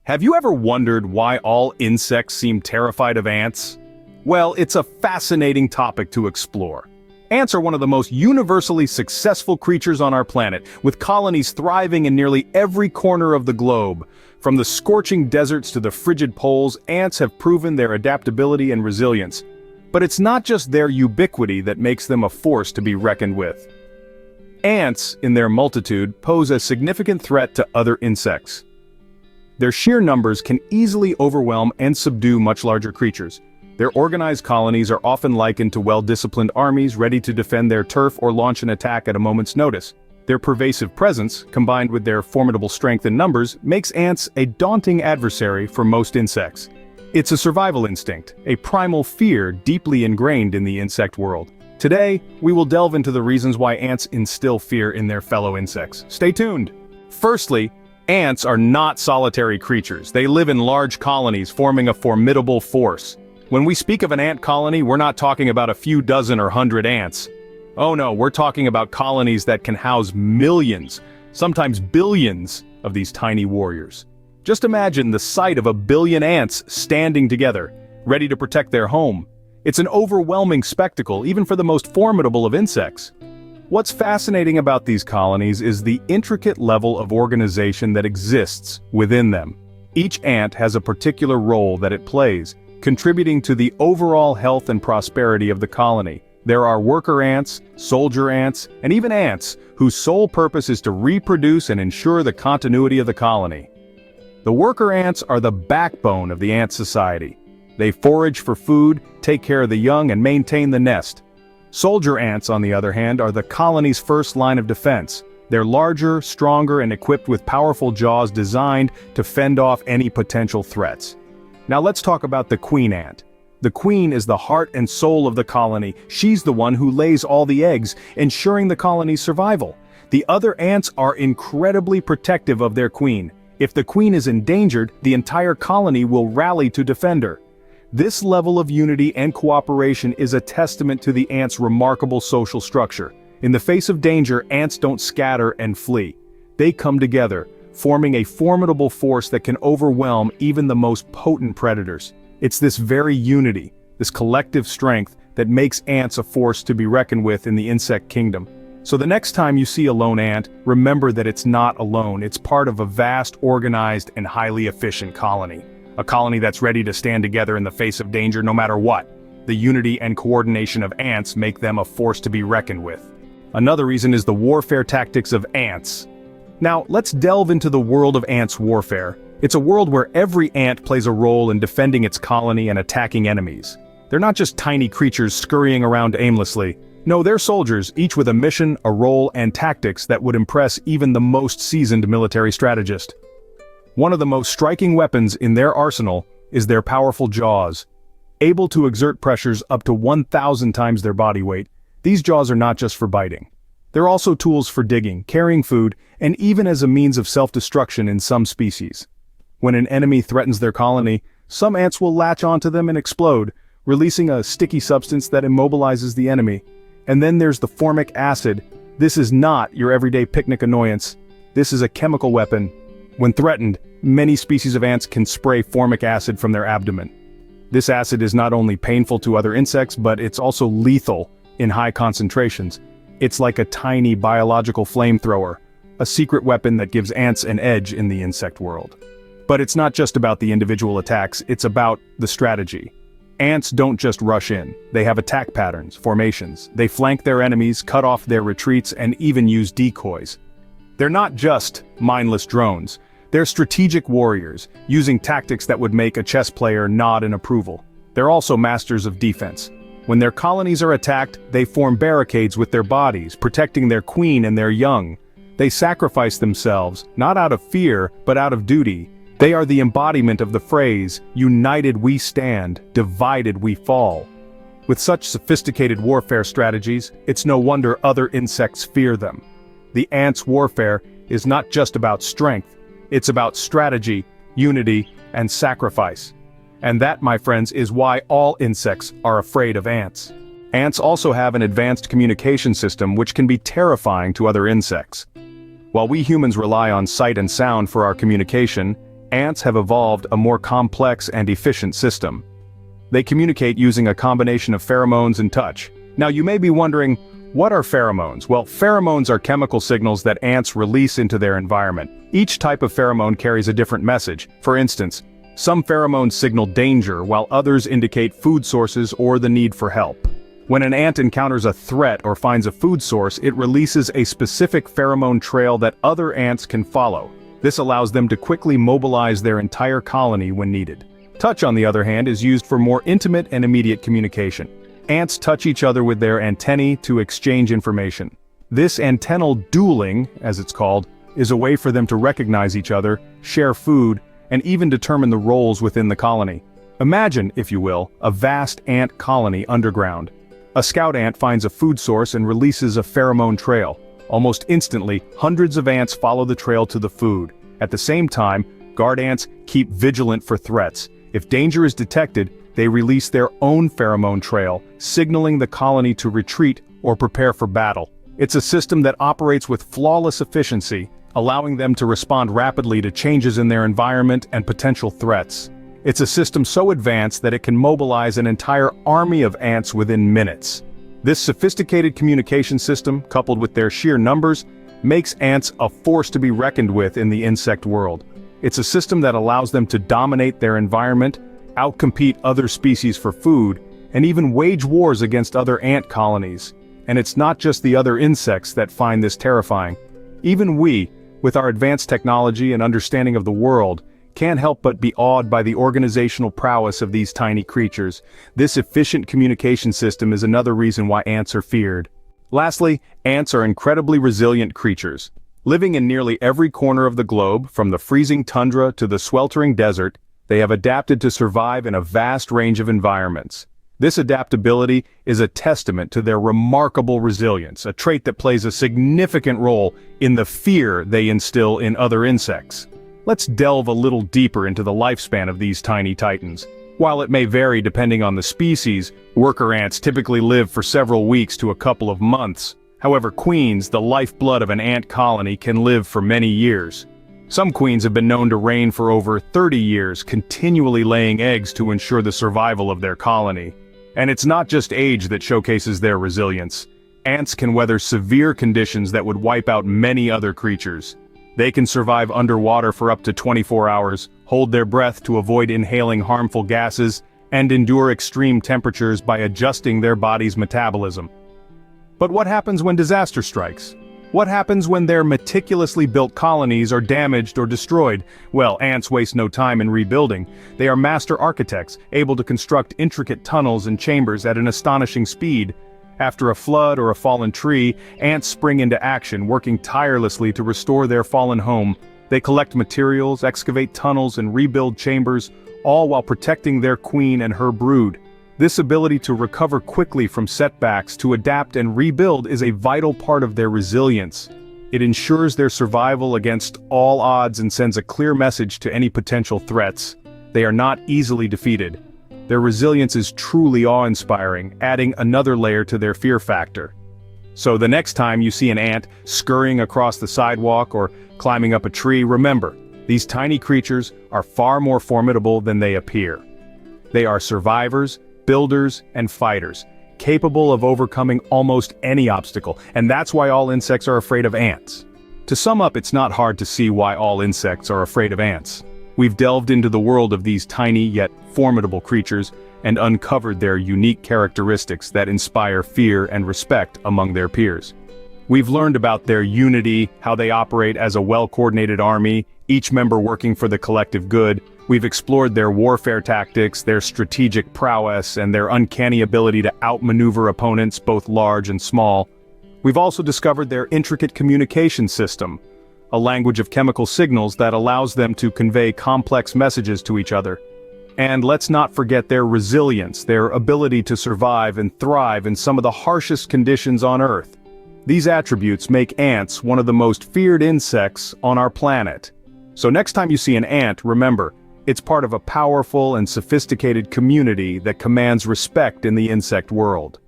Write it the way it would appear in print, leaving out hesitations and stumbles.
Have you ever wondered why all insects seem terrified of ants? Well, it's a fascinating topic to explore. Ants are one of the most universally successful creatures on our planet, with colonies thriving in nearly every corner of the globe. From the scorching deserts to the frigid poles, ants have proven their adaptability and resilience. But it's not just their ubiquity that makes them a force to be reckoned with. Ants, in their multitude, pose a significant threat to other insects. Their sheer numbers can easily overwhelm and subdue much larger creatures. Their organized colonies are often likened to well-disciplined armies ready to defend their turf or launch an attack at a moment's notice. Their pervasive presence, combined with their formidable strength in numbers, makes ants a daunting adversary for most insects. It's a survival instinct, a primal fear deeply ingrained in the insect world. Today, we will delve into the reasons why ants instill fear in their fellow insects. Stay tuned! Firstly, ants are not solitary creatures. They live in large colonies, forming a formidable force. When we speak of an ant colony, we're not talking about a few dozen or hundred ants. Oh no, we're talking about colonies that can house millions, sometimes billions, of these tiny warriors. Just imagine the sight of a billion ants standing together, ready to protect their home. It's an overwhelming spectacle, even for the most formidable of insects. What's fascinating about these colonies is the intricate level of organization that exists within them. Each ant has a particular role that it plays, contributing to the overall health and prosperity of the colony. There are worker ants, soldier ants, and even ants whose sole purpose is to reproduce and ensure the continuity of the colony. The worker ants are the backbone of the ant society. They forage for food, take care of the young, and maintain the nest. Soldier ants, on the other hand, are the colony's first line of defense. They're larger, stronger, and equipped with powerful jaws designed to fend off any potential threats. Now let's talk about the queen ant. The queen is the heart and soul of the colony. She's the one who lays all the eggs, ensuring the colony's survival. The other ants are incredibly protective of their queen. If the queen is endangered, the entire colony will rally to defend her. This level of unity and cooperation is a testament to the ants' remarkable social structure. In the face of danger, ants don't scatter and flee. They come together, forming a formidable force that can overwhelm even the most potent predators. It's this very unity, this collective strength, that makes ants a force to be reckoned with in the insect kingdom. So the next time you see a lone ant, remember that it's not alone. It's part of a vast, organized, and highly efficient colony. A colony that's ready to stand together in the face of danger no matter what. The unity and coordination of ants make them a force to be reckoned with. Another reason is the warfare tactics of ants. Now, let's delve into the world of ants warfare. It's a world where every ant plays a role in defending its colony and attacking enemies. They're not just tiny creatures scurrying around aimlessly. No, they're soldiers, each with a mission, a role, and tactics that would impress even the most seasoned military strategist. One of the most striking weapons in their arsenal is their powerful jaws. Able to exert pressures up to 1,000 times their body weight, these jaws are not just for biting. They're also tools for digging, carrying food, and even as a means of self-destruction in some species. When an enemy threatens their colony, some ants will latch onto them and explode, releasing a sticky substance that immobilizes the enemy. And then there's the formic acid. This is not your everyday picnic annoyance. This is a chemical weapon. When threatened, many species of ants can spray formic acid from their abdomen. This acid is not only painful to other insects, but it's also lethal in high concentrations. It's like a tiny biological flamethrower, a secret weapon that gives ants an edge in the insect world. But it's not just about the individual attacks, it's about the strategy. Ants don't just rush in. They have attack patterns, formations. They flank their enemies, cut off their retreats, and even use decoys. They're not just mindless drones. They're strategic warriors, using tactics that would make a chess player nod in approval. They're also masters of defense. When their colonies are attacked, they form barricades with their bodies, protecting their queen and their young. They sacrifice themselves, not out of fear, but out of duty. They are the embodiment of the phrase, "United we stand, divided we fall." With such sophisticated warfare strategies, it's no wonder other insects fear them. The ants' warfare is not just about strength, it's about strategy, unity, and sacrifice. And that, my friends, is why all insects are afraid of ants. Ants also have an advanced communication system which can be terrifying to other insects. While we humans rely on sight and sound for our communication, ants have evolved a more complex and efficient system. They communicate using a combination of pheromones and touch. Now you may be wondering, what are pheromones? Well, pheromones are chemical signals that ants release into their environment. Each type of pheromone carries a different message. For instance, some pheromones signal danger, while others indicate food sources or the need for help. When an ant encounters a threat or finds a food source, it releases a specific pheromone trail that other ants can follow. This allows them to quickly mobilize their entire colony when needed. Touch, on the other hand, is used for more intimate and immediate communication. Ants touch each other with their antennae to exchange information. This antennal dueling, as it's called, is a way for them to recognize each other, share food, and even determine the roles within the colony. Imagine, if you will, a vast ant colony underground. A scout ant finds a food source and releases a pheromone trail. Almost instantly, hundreds of ants follow the trail to the food. At the same time, guard ants keep vigilant for threats. If danger is detected, they release their own pheromone trail, signaling the colony to retreat or prepare for battle. It's a system that operates with flawless efficiency, allowing them to respond rapidly to changes in their environment and potential threats. It's a system so advanced that it can mobilize an entire army of ants within minutes. This sophisticated communication system, coupled with their sheer numbers, makes ants a force to be reckoned with in the insect world. It's a system that allows them to dominate their environment, outcompete other species for food, and even wage wars against other ant colonies. And it's not just the other insects that find this terrifying. Even we, with our advanced technology and understanding of the world, can't help but be awed by the organizational prowess of these tiny creatures. This efficient communication system is another reason why ants are feared. Lastly, ants are incredibly resilient creatures. Living in nearly every corner of the globe, from the freezing tundra to the sweltering desert, they have adapted to survive in a vast range of environments. This adaptability is a testament to their remarkable resilience, a trait that plays a significant role in the fear they instill in other insects. Let's delve a little deeper into the lifespan of these tiny titans. While it may vary depending on the species, worker ants typically live for several weeks to a couple of months. However, queens, the lifeblood of an ant colony, can live for many years. Some queens have been known to reign for over 30 years, continually laying eggs to ensure the survival of their colony. And it's not just age that showcases their resilience. Ants can weather severe conditions that would wipe out many other creatures. They can survive underwater for up to 24 hours, hold their breath to avoid inhaling harmful gases, and endure extreme temperatures by adjusting their body's metabolism. But what happens when disaster strikes? What happens when their meticulously built colonies are damaged or destroyed? Well, ants waste no time in rebuilding. They are master architects, able to construct intricate tunnels and chambers at an astonishing speed. After a flood or a fallen tree, ants spring into action, working tirelessly to restore their fallen home. They collect materials, excavate tunnels, and rebuild chambers, all while protecting their queen and her brood. This ability to recover quickly from setbacks, to adapt and rebuild, is a vital part of their resilience. It ensures their survival against all odds and sends a clear message to any potential threats. They are not easily defeated. Their resilience is truly awe-inspiring, adding another layer to their fear factor. So the next time you see an ant scurrying across the sidewalk or climbing up a tree, remember, these tiny creatures are far more formidable than they appear. They are survivors, builders, and fighters, capable of overcoming almost any obstacle, and that's why all insects are afraid of ants. To sum up, it's not hard to see why all insects are afraid of ants. We've delved into the world of these tiny yet formidable creatures and uncovered their unique characteristics that inspire fear and respect among their peers. We've learned about their unity, how they operate as a well-coordinated army, each member working for the collective good. We've explored their warfare tactics, their strategic prowess, and their uncanny ability to outmaneuver opponents, both large and small. We've also discovered their intricate communication system, a language of chemical signals that allows them to convey complex messages to each other. And let's not forget their resilience, their ability to survive and thrive in some of the harshest conditions on Earth. These attributes make ants one of the most feared insects on our planet. So next time you see an ant, remember, it's part of a powerful and sophisticated community that commands respect in the insect world.